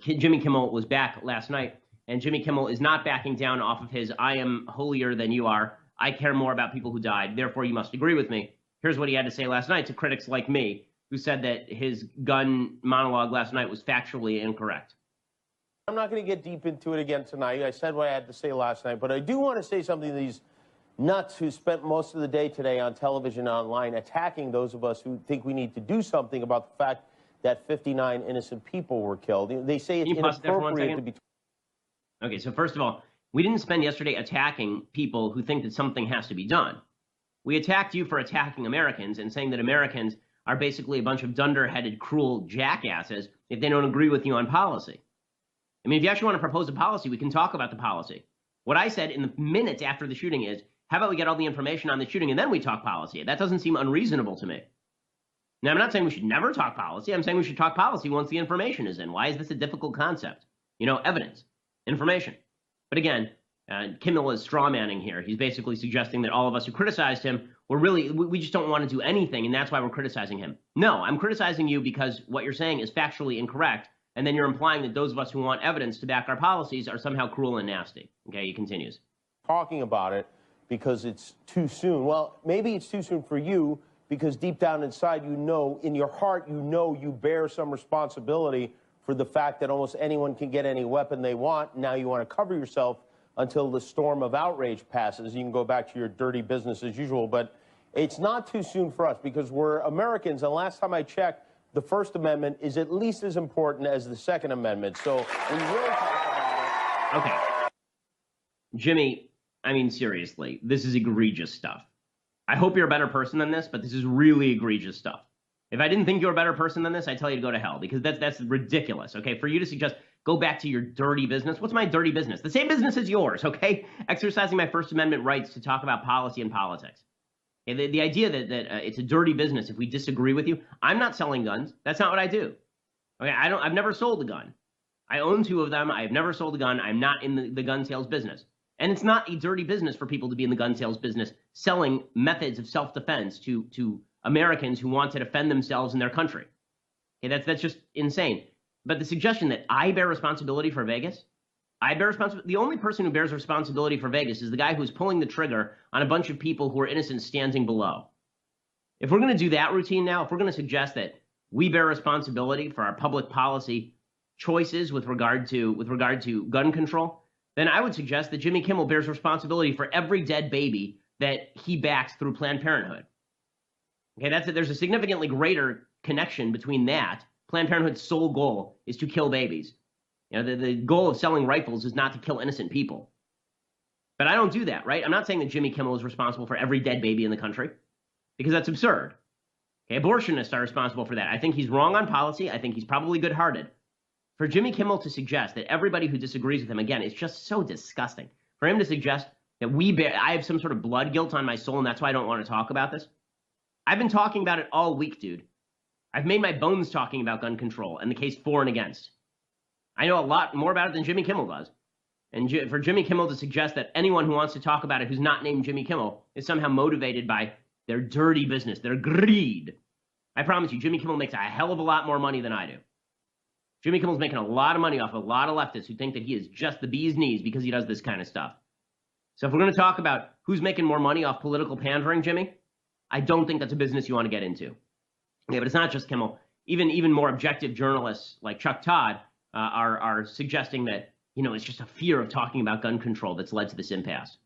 Jimmy Kimmel was back last night, and Jimmy Kimmel is not backing down off of his "I am holier than you are. I care more about people who died. Therefore, you must agree with me." Here's what he had to say last night to critics like me, who said that his gun monologue last night was factually incorrect. I'm not going to get deep into it again tonight. I said what I had to say last night, but I do want to say something to these nuts who spent most of the day today on television and online attacking those of us who think we need to do something about the fact that 59 innocent people were killed. They say it's inappropriate to be... Okay, so first of all, we didn't spend yesterday attacking people who think that something has to be done. We attacked you for attacking Americans and saying that Americans are basically a bunch of dunder-headed, cruel jackasses if they don't agree with you on policy. I mean, if you actually want to propose a policy, we can talk about the policy. What I said in the minutes after the shooting is, how about we get all the information on the shooting and then we talk policy? That doesn't seem unreasonable to me. Now, I'm not saying we should never talk policy. I'm saying we should talk policy once the information is in. Why is this a difficult concept? Evidence, information. But again, Kimmel is strawmanning here. He's basically suggesting that all of us who criticized him we just don't want to do anything, and that's why we're criticizing him. No, I'm criticizing you because what you're saying is factually incorrect, and then you're implying that those of us who want evidence to back our policies are somehow cruel and nasty. Okay, he continues. Talking about it because it's too soon. Well, maybe it's too soon for you because deep down inside, in your heart, you bear some responsibility for the fact that almost anyone can get any weapon they want. Now you want to cover yourself until the storm of outrage passes. You can go back to your dirty business as usual, but it's not too soon for us because we're Americans, and last time I checked, the First Amendment is at least as important as the Second Amendment. So we really talk about it. Okay. Jimmy, I mean, seriously, this is egregious stuff. I hope you're a better person than this, but this is really egregious stuff. If I didn't think you were a better person than this, I'd tell you to go to hell, because that's ridiculous, okay? For you to suggest, go back to your dirty business. What's my dirty business? The same business as yours, okay? Exercising my First Amendment rights to talk about policy and politics. Okay, the idea that it's a dirty business if we disagree with you. I'm not selling guns. That's not what I do. Okay, I've never sold a gun. I own 2 of them. I've never sold a gun. I'm not in the gun sales business. And it's not a dirty business for people to be in the gun sales business selling methods of self-defense to Americans who want to defend themselves and their country. Okay, that's just insane. But the suggestion that I bear responsibility for Vegas, the only person who bears responsibility for Vegas is the guy who's pulling the trigger on a bunch of people who are innocent standing below. If we're going to do that routine now, if we're going to suggest that we bear responsibility for our public policy choices with regard to gun control, then I would suggest that Jimmy Kimmel bears responsibility for every dead baby that he backs through Planned Parenthood. Okay, there's a significantly greater connection between that. Planned Parenthood's sole goal is to kill babies. The goal of selling rifles is not to kill innocent people. But I don't do that, right? I'm not saying that Jimmy Kimmel is responsible for every dead baby in the country, because that's absurd. Okay, abortionists are responsible for that. I think he's wrong on policy. I think he's probably good-hearted. For Jimmy Kimmel to suggest that everybody who disagrees with him, again, it's just so disgusting. For him to suggest that I have some sort of blood guilt on my soul, and that's why I don't want to talk about this. I've been talking about it all week, dude. I've made my bones talking about gun control and the case for and against. I know a lot more about it than Jimmy Kimmel does. And for Jimmy Kimmel to suggest that anyone who wants to talk about it who's not named Jimmy Kimmel is somehow motivated by their dirty business, their greed. I promise you, Jimmy Kimmel makes a hell of a lot more money than I do. Jimmy Kimmel's making a lot of money off a lot of leftists who think that he is just the bee's knees because he does this kind of stuff. So if we're going to talk about who's making more money off political pandering, Jimmy, I don't think that's a business you want to get into. Yeah, but it's not just Kimmel. Even more objective journalists like Chuck Todd are suggesting that, it's just a fear of talking about gun control that's led to this impasse.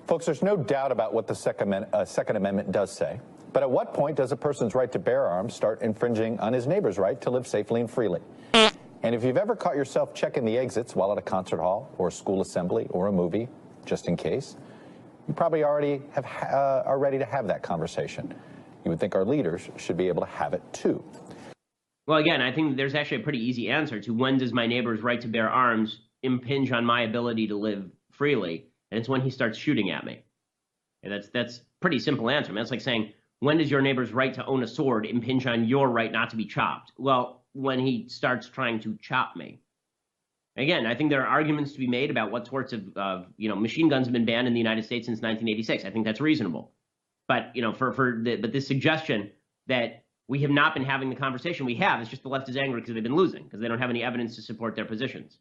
Folks, there's no doubt about what the Second Amendment does say. But at what point does a person's right to bear arms start infringing on his neighbor's right to live safely and freely? And if you've ever caught yourself checking the exits while at a concert hall or a school assembly or a movie, just in case, you probably already are ready to have that conversation. You would think our leaders should be able to have it too. Well, again, I think there's actually a pretty easy answer to when does my neighbor's right to bear arms impinge on my ability to live freely, and it's when he starts shooting at me. And that's pretty simple answer. I mean, that's like saying, when does your neighbor's right to own a sword impinge on your right not to be chopped? Well, when he starts trying to chop me. Again, I think there are arguments to be made about what sorts of machine guns have been banned in the United States since 1986. I think that's reasonable. But but this suggestion that We have not been having the conversation we have. It's just the left is angry because they've been losing, because they don't have any evidence to support their positions.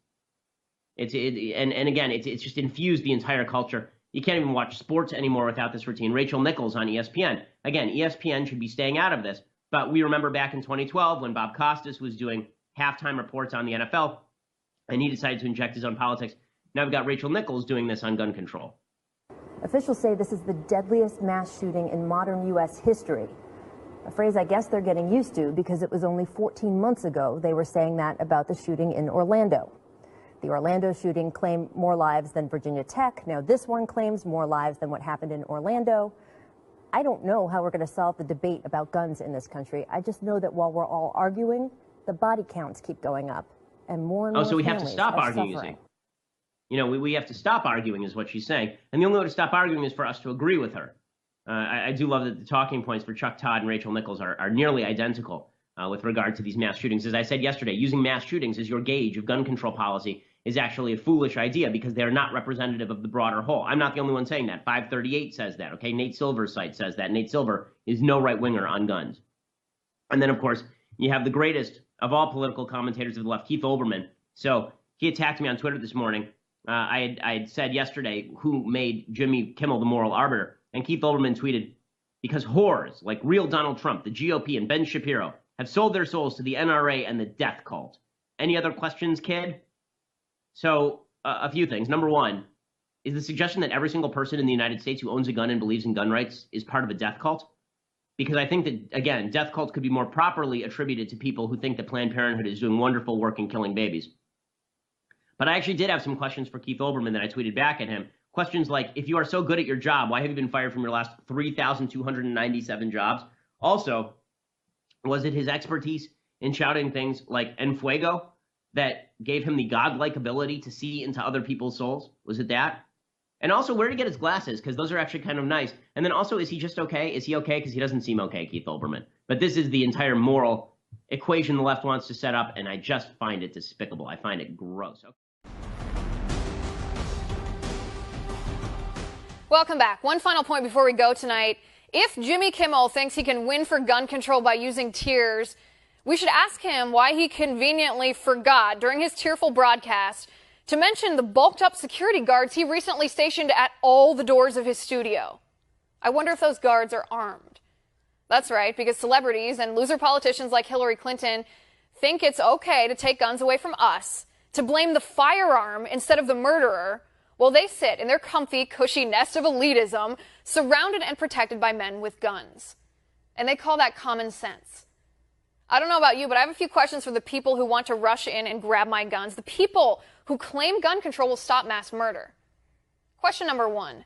And again, it's just infused the entire culture. You can't even watch sports anymore without this routine. Rachel Nichols on ESPN. Again, ESPN should be staying out of this. But we remember back in 2012 when Bob Costas was doing halftime reports on the NFL, and he decided to inject his own politics. Now we've got Rachel Nichols doing this on gun control. Officials say this is the deadliest mass shooting in modern U.S. history. A phrase I guess they're getting used to, because it was only 14 months ago they were saying that about the shooting in Orlando. The Orlando shooting claimed more lives than Virginia Tech. Now this one claims more lives than what happened in Orlando. I don't know how we're going to solve the debate about guns in this country. I just know that while we're all arguing, the body counts keep going up, and more so we have to families stop are arguing, you suffering. see. You know, we have to stop arguing is what she's saying. And the only way to stop arguing is for us to agree with her. I do love that the talking points for Chuck Todd and Rachel Nichols are nearly identical with regard to these mass shootings. As I said yesterday, using mass shootings as your gauge of gun control policy is actually a foolish idea because they are not representative of the broader whole. I'm not the only one saying that. 538 says that, okay? Nate Silver's site says that. Nate Silver is no right-winger on guns. And then, of course, you have the greatest of all political commentators of the left, Keith Olbermann. So he attacked me on Twitter this morning. I had said yesterday who made Jimmy Kimmel the moral arbiter. And Keith Olbermann tweeted, because whores like real Donald Trump, the GOP, and Ben Shapiro have sold their souls to the NRA and the death cult. Any other questions, kid? So a few things. Number one, is the suggestion that every single person in the United States who owns a gun and believes in gun rights is part of a death cult? Because I think that, again, death cults could be more properly attributed to people who think that Planned Parenthood is doing wonderful work in killing babies. But I actually did have some questions for Keith Olbermann that I tweeted back at him. Questions like, if you are so good at your job, why have you been fired from your last 3,297 jobs? Also, was it his expertise in shouting things like "En fuego" that gave him the godlike ability to see into other people's souls? Was it that? And also, where did he get his glasses? Because those are actually kind of nice. And then also, is he just okay? Is he okay? Because he doesn't seem okay, Keith Olbermann. But this is the entire moral equation the left wants to set up, and I just find it despicable. I find it gross. Okay. Welcome back. One final point before we go tonight. If Jimmy Kimmel thinks he can win for gun control by using tears, we should ask him why he conveniently forgot during his tearful broadcast to mention the bulked up security guards he recently stationed at all the doors of his studio. I wonder if those guards are armed. That's right, because celebrities and loser politicians like Hillary Clinton think it's okay to take guns away from us, to blame the firearm instead of the murderer, while they sit in their comfy, cushy nest of elitism, surrounded and protected by men with guns. And they call that common sense. I don't know about you, but I have a few questions for the people who want to rush in and grab my guns, the people who claim gun control will stop mass murder. Question number one.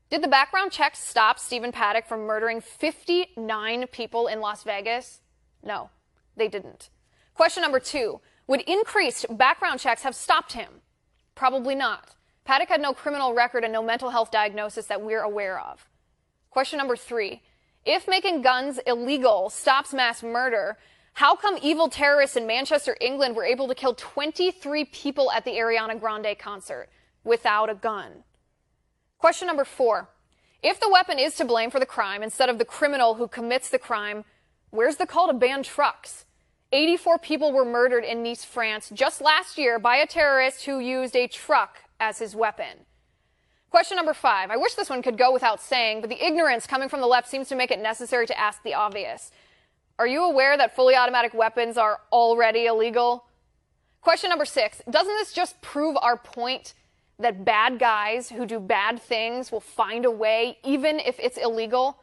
Did the background checks stop Stephen Paddock from murdering 59 people in Las Vegas? No, they didn't. Question number two. Would increased background checks have stopped him? Probably not. Paddock had no criminal record and no mental health diagnosis that we're aware of. Question number three. If making guns illegal stops mass murder, how come evil terrorists in Manchester, England were able to kill 23 people at the Ariana Grande concert without a gun? Question number four. If the weapon is to blame for the crime instead of the criminal who commits the crime, where's the call to ban trucks? 84 people were murdered in Nice, France just last year by a terrorist who used a truck as his weapon. Question number five. I wish this one could go without saying, but the ignorance coming from the left seems to make it necessary to ask the obvious. Are you aware that fully automatic weapons are already illegal? Question number six. Doesn't this just prove our point that bad guys who do bad things will find a way, even if it's illegal?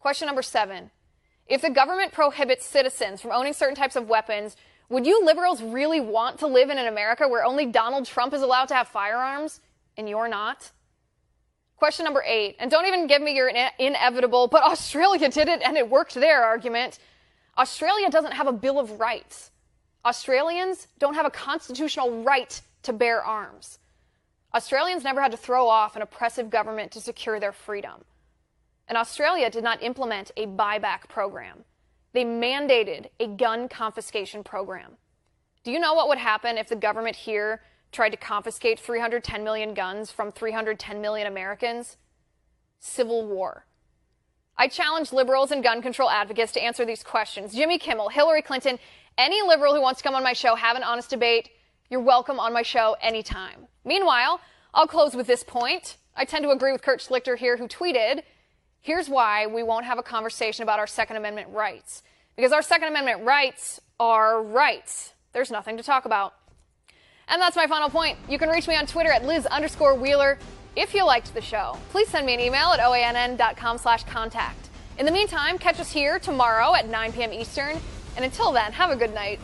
Question number seven. If the government prohibits citizens from owning certain types of weapons, would you liberals really want to live in an America where only Donald Trump is allowed to have firearms and you're not? Question number eight, and don't even give me your inevitable, but Australia did it and it worked there argument. Australia doesn't have a Bill of Rights. Australians don't have a constitutional right to bear arms. Australians never had to throw off an oppressive government to secure their freedom. And Australia did not implement a buyback program. They mandated a gun confiscation program. Do you know what would happen if the government here tried to confiscate 310 million guns from 310 million Americans? Civil war. I challenge liberals and gun control advocates to answer these questions. Jimmy Kimmel, Hillary Clinton, any liberal who wants to come on my show, have an honest debate, you're welcome on my show anytime. Meanwhile, I'll close with this point. I tend to agree with Kurt Schlichter here, who tweeted, here's why we won't have a conversation about our Second Amendment rights. Because our Second Amendment rights are rights. There's nothing to talk about. And that's my final point. You can reach me on Twitter at Liz_Wheeler. If you liked the show, please send me an email at oann.com/contact. In the meantime, catch us here tomorrow at 9 p.m. Eastern. And until then, have a good night.